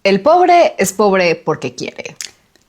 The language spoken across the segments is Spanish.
El pobre es pobre porque quiere.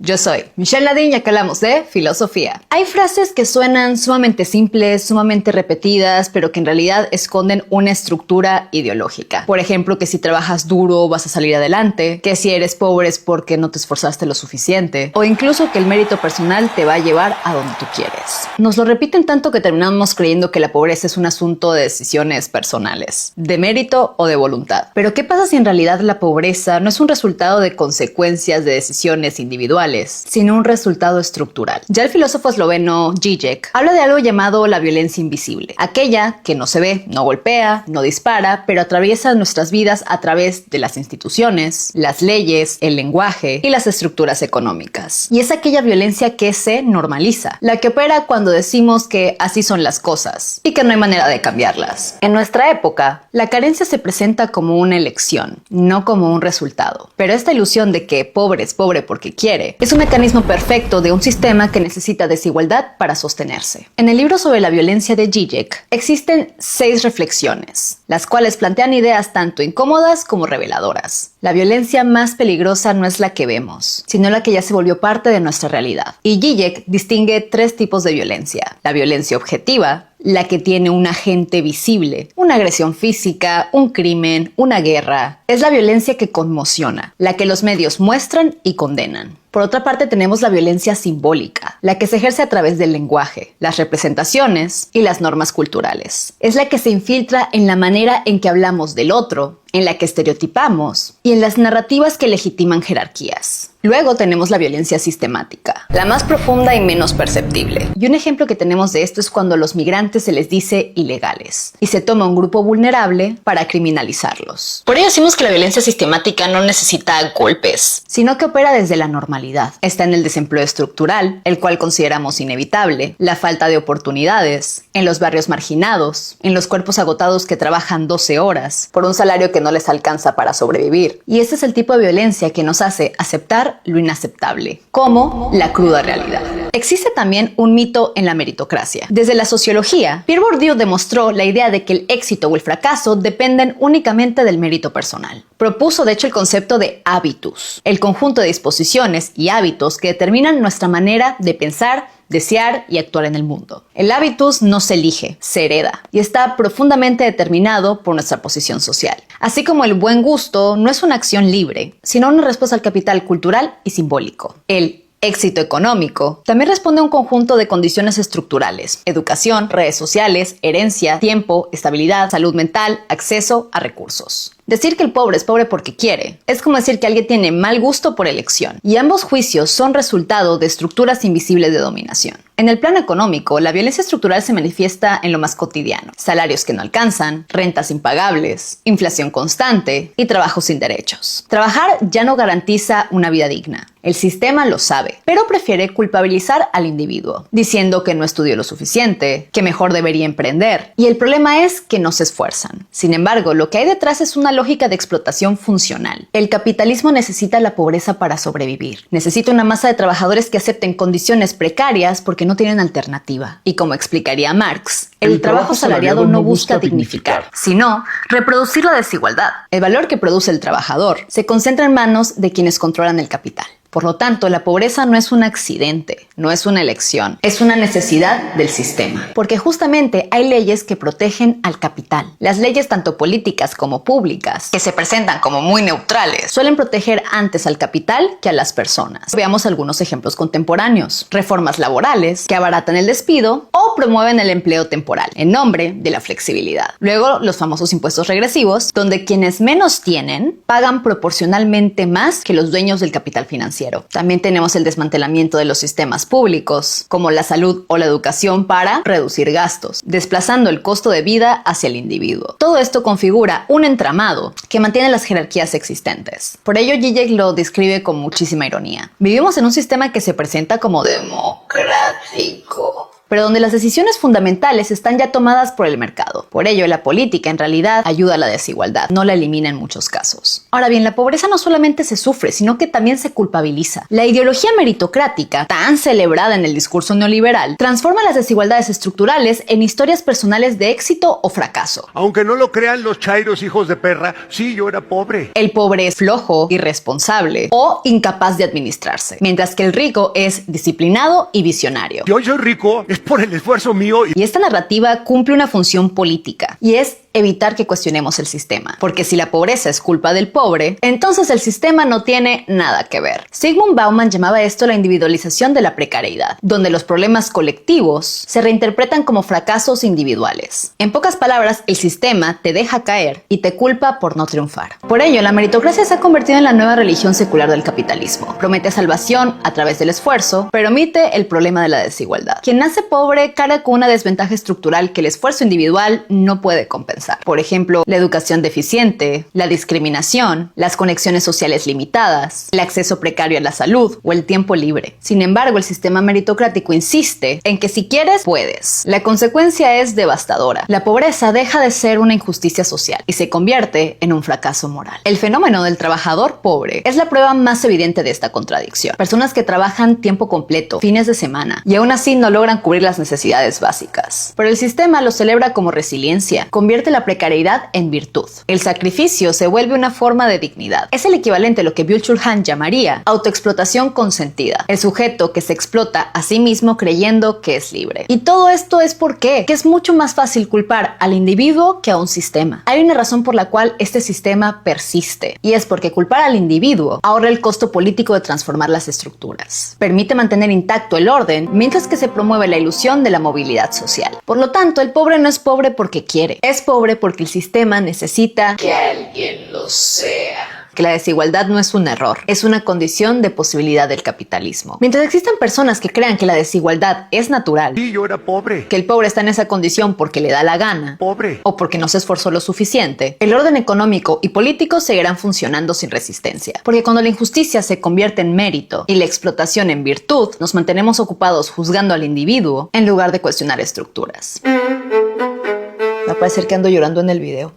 Yo soy Michelle Nadine y acá hablamos de filosofía. Hay frases que suenan sumamente simples, sumamente repetidas, pero que en realidad esconden una estructura ideológica. Por ejemplo, que si trabajas duro vas a salir adelante, que si eres pobre es porque no te esforzaste lo suficiente, o incluso que el mérito personal te va a llevar a donde tú quieres. Nos lo repiten tanto que terminamos creyendo que la pobreza es un asunto de decisiones personales, de mérito o de voluntad. Pero ¿qué pasa si en realidad la pobreza no es un resultado de consecuencias de decisiones individuales, sino un resultado estructural? Ya el filósofo esloveno Žižek habla de algo llamado la violencia invisible, aquella que no se ve, no golpea, no dispara, pero atraviesa nuestras vidas a través de las instituciones, las leyes, el lenguaje y las estructuras económicas. Y es aquella violencia que se normaliza, la que opera cuando decimos que así son las cosas y que no hay manera de cambiarlas. En nuestra época, la carencia se presenta como una elección, no como un resultado. Pero esta ilusión de que pobre es pobre porque quiere es un mecanismo perfecto de un sistema que necesita desigualdad para sostenerse. En el libro sobre la violencia de Žižek existen 6 reflexiones, las cuales plantean ideas tanto incómodas como reveladoras. La violencia más peligrosa no es la que vemos, sino la que ya se volvió parte de nuestra realidad. Y Žižek distingue 3 tipos de violencia: la violencia objetiva, la que tiene un agente visible, una agresión física, un crimen, una guerra. Es la violencia que conmociona, la que los medios muestran y condenan. Por otra parte, tenemos la violencia simbólica, la que se ejerce a través del lenguaje, las representaciones y las normas culturales. Es la que se infiltra en la manera en que hablamos del otro, en la que estereotipamos y en las narrativas que legitiman jerarquías. Luego tenemos la violencia sistemática, la más profunda y menos perceptible. Y un ejemplo que tenemos de esto es cuando a los migrantes se les dice ilegales y se toma un grupo vulnerable para criminalizarlos. Por ello decimos que la violencia sistemática no necesita golpes, sino que opera desde la normalidad. Está en el desempleo estructural, el cual consideramos inevitable, la falta de oportunidades, en los barrios marginados, en los cuerpos agotados que trabajan 12 horas por un salario que no les alcanza para sobrevivir. Y este es el tipo de violencia que nos hace aceptar lo inaceptable, como la cruda realidad. Existe también un mito en la meritocracia. Desde la sociología, Pierre Bourdieu demostró la idea de que el éxito o el fracaso dependen únicamente del mérito personal. Propuso de hecho el concepto de habitus, el conjunto de disposiciones y hábitos que determinan nuestra manera de pensar, desear y actuar en el mundo. El hábitus no se elige, se hereda y está profundamente determinado por nuestra posición social. Así como el buen gusto no es una acción libre, sino una respuesta al capital cultural y simbólico. El éxito económico también responde a un conjunto de condiciones estructurales: educación, redes sociales, herencia, tiempo, estabilidad, salud mental, acceso a recursos. Decir que el pobre es pobre porque quiere es como decir que alguien tiene mal gusto por elección, y ambos juicios son resultado de estructuras invisibles de dominación. En el plano económico, la violencia estructural se manifiesta en lo más cotidiano: salarios que no alcanzan, rentas impagables, inflación constante y trabajo sin derechos. Trabajar ya no garantiza una vida digna. El sistema lo sabe, pero prefiere culpabilizar al individuo, diciendo que no estudió lo suficiente, que mejor debería emprender. Y el problema es que no se esfuerzan. Sin embargo, lo que hay detrás es una lógica de explotación funcional. El capitalismo necesita la pobreza para sobrevivir. Necesita una masa de trabajadores que acepten condiciones precarias porque no tienen alternativa. Y como explicaría Marx, el trabajo asalariado no busca dignificar, sino reproducir la desigualdad. El valor que produce el trabajador se concentra en manos de quienes controlan el capital. Por lo tanto, la pobreza no es un accidente, no es una elección, es una necesidad del sistema. Porque justamente hay leyes que protegen al capital. Las leyes, tanto políticas como públicas, que se presentan como muy neutrales, suelen proteger antes al capital que a las personas. Veamos algunos ejemplos contemporáneos: reformas laborales que abaratan el despido o promueven el empleo temporal en nombre de la flexibilidad. Luego, los famosos impuestos regresivos, donde quienes menos tienen pagan proporcionalmente más que los dueños del capital financiero. También tenemos el desmantelamiento de los sistemas públicos, como la salud o la educación, para reducir gastos, desplazando el costo de vida hacia el individuo. Todo esto configura un entramado que mantiene las jerarquías existentes. Por ello, Žižek lo describe con muchísima ironía. Vivimos en un sistema que se presenta como democrático, pero donde las decisiones fundamentales están ya tomadas por el mercado. Por ello, la política en realidad ayuda a la desigualdad, no la elimina en muchos casos. Ahora bien, la pobreza no solamente se sufre, sino que también se culpabiliza. La ideología meritocrática, tan celebrada en el discurso neoliberal, transforma las desigualdades estructurales en historias personales de éxito o fracaso. Aunque no lo crean los chairos hijos de perra, sí, yo era pobre. El pobre es flojo, irresponsable o incapaz de administrarse, mientras que el rico es disciplinado y visionario. Si hoy soy rico, es por el esfuerzo mío. Y esta narrativa cumple una función política, y es evitar que cuestionemos el sistema. Porque si la pobreza es culpa del pobre, entonces el sistema no tiene nada que ver. Zygmunt Bauman llamaba esto la individualización de la precariedad, donde los problemas colectivos se reinterpretan como fracasos individuales. En pocas palabras, el sistema te deja caer y te culpa por no triunfar. Por ello, la meritocracia se ha convertido en la nueva religión secular del capitalismo. Promete salvación a través del esfuerzo, pero omite el problema de la desigualdad. Quien nace pobre carga con una desventaja estructural que el esfuerzo individual no puede compensar. Por ejemplo, la educación deficiente, la discriminación, las conexiones sociales limitadas, el acceso precario a la salud o el tiempo libre. Sin embargo, el sistema meritocrático insiste en que si quieres, puedes. La consecuencia es devastadora. La pobreza deja de ser una injusticia social y se convierte en un fracaso moral. El fenómeno del trabajador pobre es la prueba más evidente de esta contradicción. Personas que trabajan tiempo completo, fines de semana, y aún así no logran cubrir las necesidades básicas. Pero el sistema lo celebra como resiliencia, convierte la precariedad en virtud. El sacrificio se vuelve una forma de dignidad. Es el equivalente a lo que Byung-Chul Han llamaría autoexplotación consentida. El sujeto que se explota a sí mismo creyendo que es libre. Y todo esto es porque es mucho más fácil culpar al individuo que a un sistema. Hay una razón por la cual este sistema persiste, y es porque culpar al individuo ahorra el costo político de transformar las estructuras. Permite mantener intacto el orden, mientras que se promueve la ilusión de la movilidad social. Por lo tanto, el pobre no es pobre porque quiere, es pobre porque el sistema necesita que alguien lo sea. Que la desigualdad no es un error, es una condición de posibilidad del capitalismo. Mientras existan personas que crean que la desigualdad es natural, Sí, yo era pobre. que el pobre está en esa condición porque le da la gana, Pobre. o porque no se esforzó lo suficiente, el orden económico y político seguirán funcionando sin resistencia. Porque cuando la injusticia se convierte en mérito y la explotación en virtud, nos mantenemos ocupados juzgando al individuo en lugar de cuestionar estructuras. Va a parecer que ando llorando en el video.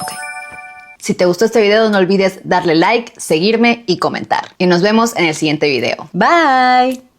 Ok. Si te gustó este video, no olvides darle like, seguirme y comentar. Y nos vemos en el siguiente video. Bye.